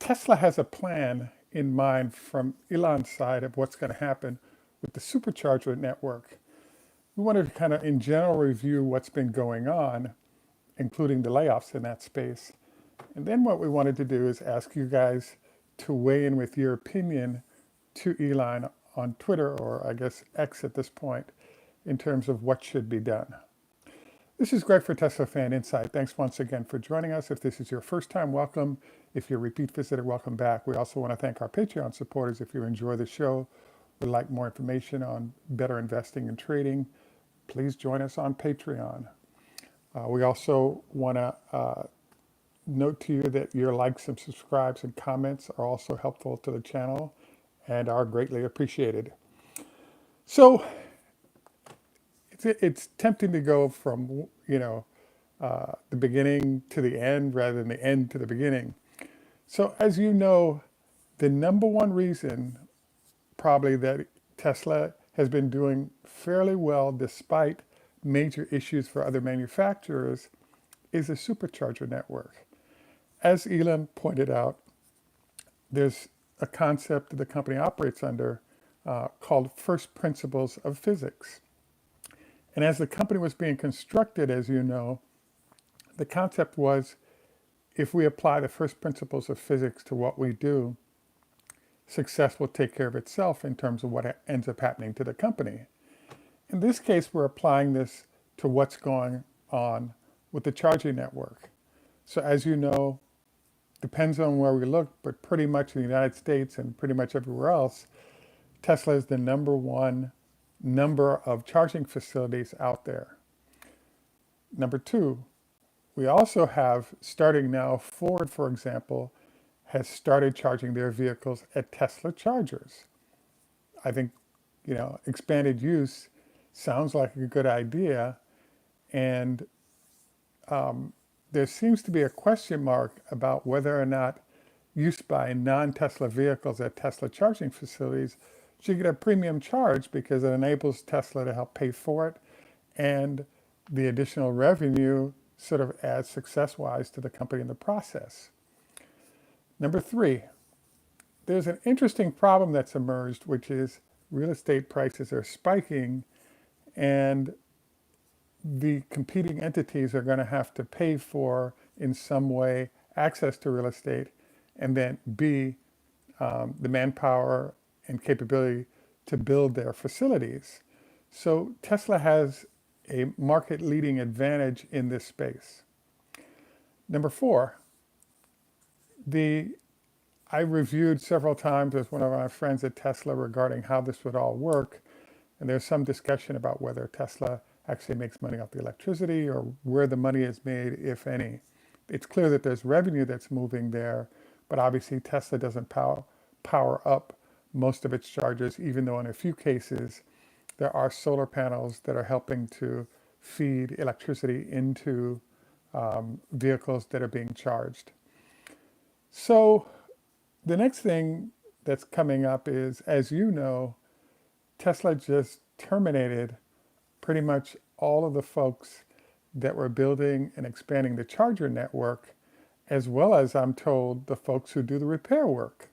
Tesla has a plan in mind from Elon's side of what's going to happen with the Supercharger network. We wanted to kind of, in general, review what's been going on, including the layoffs in that space. And then what we wanted to do is ask you guys to weigh in with your opinion to Elon on Twitter, or I guess X at this point, in terms of what should be done. This is Greg for Teslafaninsight. Thanks once again for joining us. If this is your first time, welcome. If you're a repeat visitor, welcome back. We also want to thank our Patreon supporters. If you enjoy the show, would like more information on better investing and trading, please join us on Patreon. We also want to note to you that your likes and subscribes and comments are also helpful to the channel and are greatly appreciated. So it's tempting to go from, the beginning to the end rather than the end to the beginning. So as you know, the number one reason probably that Tesla has been doing fairly well despite major issues for other manufacturers is the supercharger network. As Elon pointed out, there's a concept that the company operates under called first principles of physics. And as the company was being constructed, as you know, the concept was if we apply the first principles of physics to what we do, success will take care of itself in terms of what ends up happening to the company. In this case, we're applying this to what's going on with the charging network. So as you know, depends on where we look, but pretty much in the United States and pretty much everywhere else, Tesla is the number one number of charging facilities out there. Number two, we also have, starting now, Ford, for example, has started charging their vehicles at Tesla chargers. I think, expanded use sounds like a good idea. And there seems to be a question mark about whether or not use by non-Tesla vehicles at Tesla charging facilities should get a premium charge because it enables Tesla to help pay for it, and the additional revenue sort of adds success-wise to the company in the process. Number three, there's an interesting problem that's emerged, which is real estate prices are spiking, and the competing entities are going to have to pay for, in some way, access to real estate, and then B, the manpower and capability to build their facilities. So Tesla has a market-leading advantage in this space. Number four, I reviewed several times with one of my friends at Tesla regarding how this would all work, and there's some discussion about whether Tesla actually makes money off the electricity or where the money is made, if any. It's clear that there's revenue that's moving there, but obviously Tesla doesn't power up most of its chargers, even though in a few cases there are solar panels that are helping to feed electricity into vehicles that are being charged. So the next thing that's coming up is, as you know, Tesla just terminated pretty much all of the folks that were building and expanding the charger network, as well as, I'm told, the folks who do the repair work.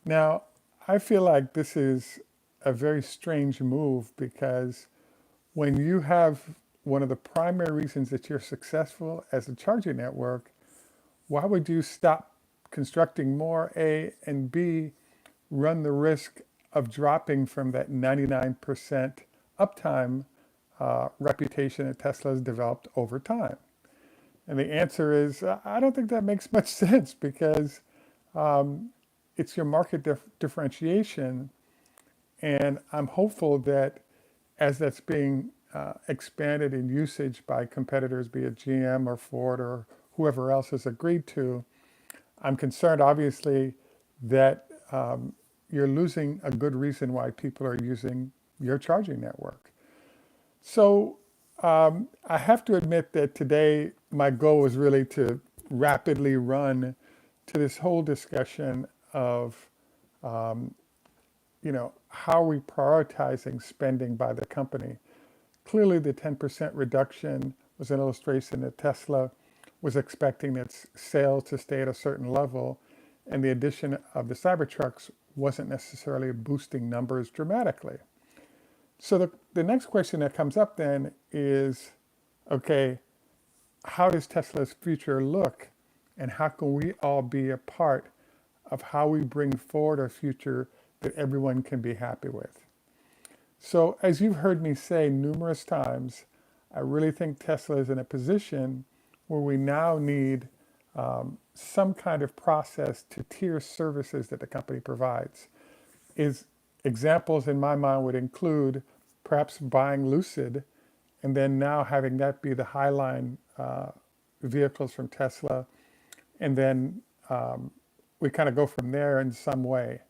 Now, I feel like this is a very strange move because when you have one of the primary reasons that you're successful as a charging network, why would you stop constructing more, A, and B, run the risk of dropping from that 99% uptime reputation that Tesla has developed over time? And the answer is, I don't think that makes much sense because it's your market differentiation. And I'm hopeful that as that's being expanded in usage by competitors, be it GM or Ford or whoever else has agreed to, I'm concerned, obviously, that you're losing a good reason why people are using your charging network. So I have to admit that today my goal was really to rapidly run to this whole discussion of, how are we prioritizing spending by the company? Clearly, the 10% reduction was an illustration that Tesla was expecting its sales to stay at a certain level, and the addition of the Cybertrucks wasn't necessarily boosting numbers dramatically. So the next question that comes up then is, okay, how does Tesla's future look, and how can we all be a part of how we bring forward a future that everyone can be happy with? So as you've heard me say numerous times, I really think Tesla is in a position where we now need some kind of process to tier services that the company provides. Is examples in my mind would include perhaps buying Lucid and then now having that be the highline vehicles from Tesla, and then we kind of go from there in some way.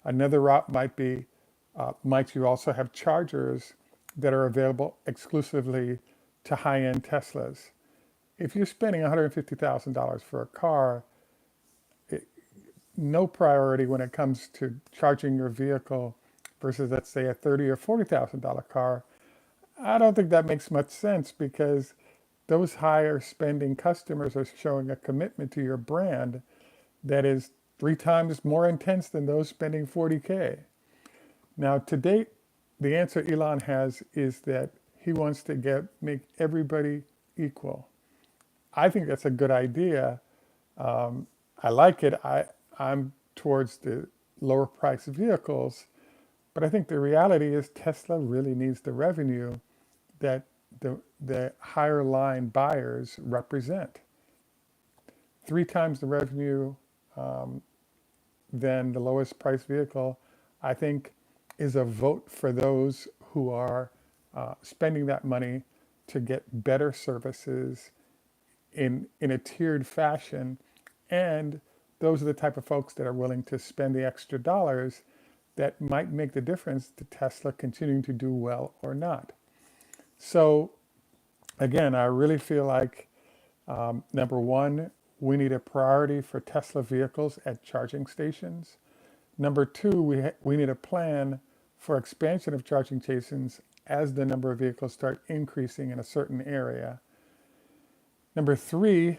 Another route might be, might you also have chargers that are available exclusively to high-end Teslas? If you're spending $150,000 for a car, no priority when it comes to charging your vehicle versus, let's say, a $30,000 or $40,000 car, I don't think that makes much sense, because those higher spending customers are showing a commitment to your brand that is 3 times more intense than those spending 40K. Now, to date, the answer Elon has is that he wants to make everybody equal. I think that's a good idea. I like it. I'm towards the lower price vehicles, but I think the reality is Tesla really needs the revenue that the higher line buyers represent. 3 times the revenue than the lowest price vehicle, I think, is a vote for those who are spending that money to get better services in a tiered fashion. And those are the type of folks that are willing to spend the extra dollars that might make the difference to Tesla continuing to do well or not. So again, I really feel like, number one, we need a priority for Tesla vehicles at charging stations. Number two, we need a plan for expansion of charging stations as the number of vehicles start increasing in a certain area. Number three,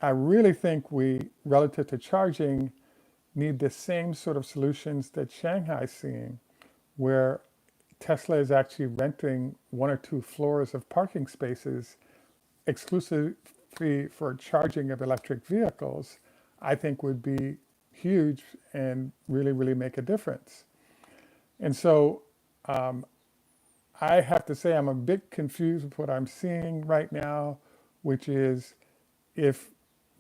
I really think we, relative to charging, need the same sort of solutions that Shanghai is seeing, where Tesla is actually renting 1 or 2 floors of parking spaces exclusively for charging of electric vehicles. I think would be huge and really, really make a difference. And so I have to say I'm a bit confused with what I'm seeing right now, which is if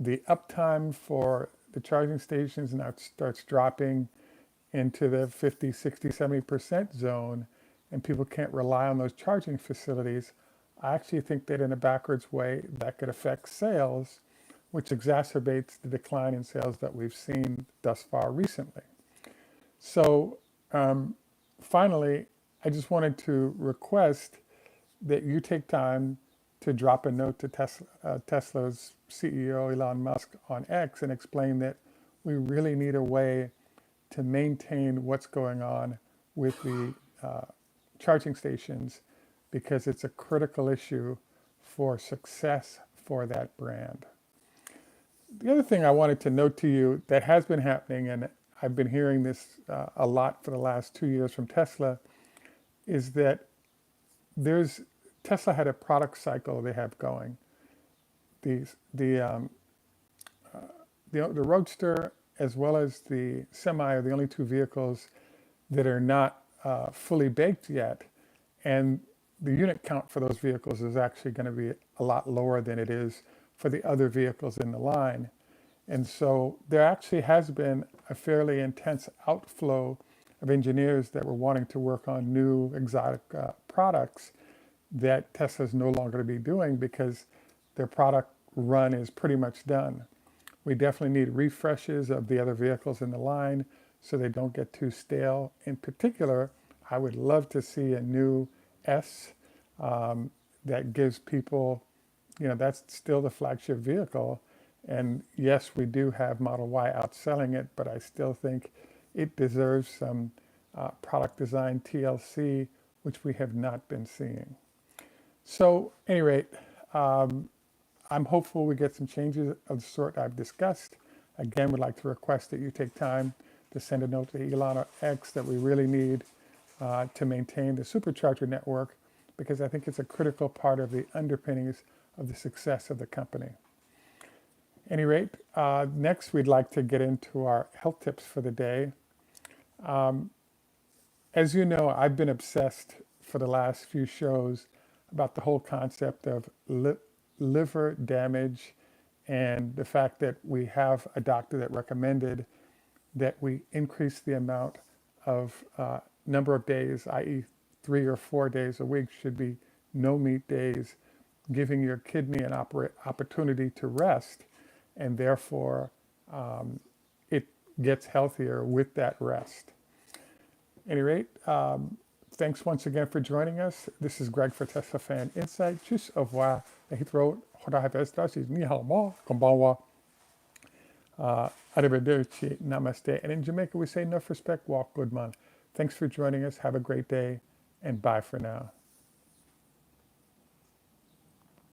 the uptime for the charging stations now starts dropping into the 50, 60, 70% zone, and people can't rely on those charging facilities, I actually think that in a backwards way that could affect sales, which exacerbates the decline in sales that we've seen thus far recently. So finally, I just wanted to request that you take time to drop a note to Tesla's CEO, Elon Musk, on X and explain that we really need a way to maintain what's going on with the charging stations, because it's a critical issue for success for that brand. The other thing I wanted to note to you that has been happening, and I've been hearing this a lot for the last 2 years from Tesla, is that Tesla had a product cycle they have going. The Roadster as well as the Semi are the only 2 vehicles that are not fully baked yet, and the unit count for those vehicles is actually going to be a lot lower than it is for the other vehicles in the line. And so there actually has been a fairly intense outflow of engineers that were wanting to work on new exotic products that Tesla's no longer going to be doing because their product run is pretty much done. We definitely need refreshes of the other vehicles in the line so they don't get too stale. In particular, I would love to see a new S that gives people, that's still the flagship vehicle. And yes, we do have Model Y outselling it, but I still think it deserves some product design TLC, which we have not been seeing. So, at any rate, I'm hopeful we get some changes of the sort I've discussed. Again, we'd like to request that you take time to send a note to Elon or X that we really need to maintain the Supercharger Network, because I think it's a critical part of the underpinnings of the success of the company. At any rate, next we'd like to get into our health tips for the day. As you know, I've been obsessed for the last few shows about the whole concept of liver damage, and the fact that we have a doctor that recommended that we increase the amount of number of days, i.e. 3 or 4 days a week should be no meat days, giving your kidney an opportunity to rest, and therefore it gets healthier with that rest. At any rate, thanks once again for joining us. This is Greg for Teslafaninsight. Tschüss, au revoir. Hitro, ni hao mo, konbanwa, arrivederci, namaste. And in Jamaica, we say enough respect, walk good man. Thanks for joining us. Have a great day, and bye for now.